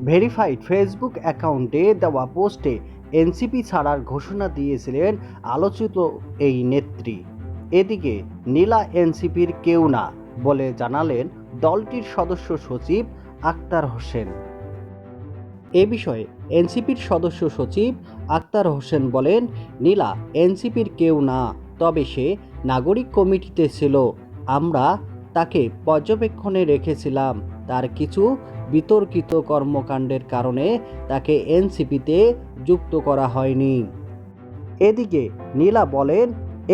Verified Facebook অ্যাকাউন্টে দেওয়া পোস্টে এনসিপি ছাড়ার ঘোষণা দিয়েছিলেন আলোচিত এই নেত্রী। এদিকে নীলা এনসিপির কেউ না বলে জানালেন দলটির সদস্য সচিব আক্তার হোসেন। এ বিষয়ে এনসিপির সদস্য সচিব আক্তার হোসেন বলেন, নীলা এনসিপির কেউ না, তবে সে নাগরিক কমিটিতে ছিল। আমরা তাকে পর্যবেক্ষণে রেখেছিলাম। তার কিছু বিতর্কিত কর্মকাণ্ডের কারণে তাকে এনসিপিতে যুক্ত করা হয়নি। এদিকে নীলা বলেন,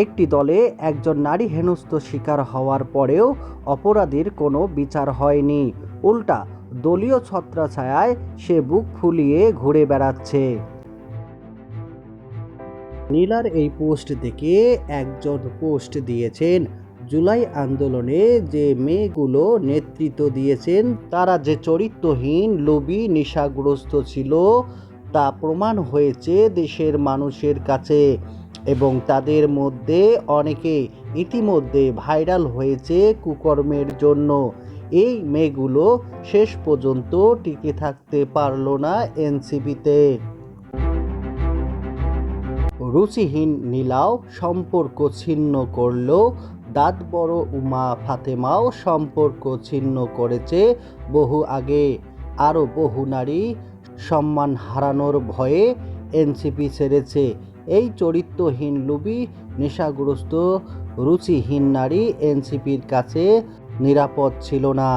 একটি দলে একজন নারী হেনস্থ শিকার হওয়ার পরেও অপরাধীর কোনো বিচার হয়নি, উল্টা দলীয় ছত্রছায়ায় সে বুক ফুলিয়ে ঘুরে বেড়াচ্ছে। নীলার এই পোস্ট দেখে একজন পোস্ট দিয়েছেন, জুলাই আন্দোলনে যে মেয়েগুলো নেতৃত্ব দিয়েছেন তারা যে চরিত্রহীন, লোভী, নেশাগ্রস্ত ছিল তা প্রমাণ হয়েছে দেশের মানুষের কাছে, এবং তাদের মধ্যে অনেকে ইতিমধ্যে ভাইরাল হয়েছে কুকর্মের জন্য। এই মেয়েগুলো শেষ পর্যন্ত টিকে থাকতে পারল না এনসিপিতে। রুচিহীন নীলাও সম্পর্ক ছিন্ন করল, দাঁত বড় উমা ফাতেমাও সম্পর্ক ছিন্ন করেছে বহু আগে। আরও বহু নারী সম্মান হারানোর ভয়ে এনসিপি ছেড়েছে। এই চরিত্রহীন, লোভী, নেশাগ্রস্ত, রুচিহীন নারী এনসিপির কাছে নিরাপদ ছিল না।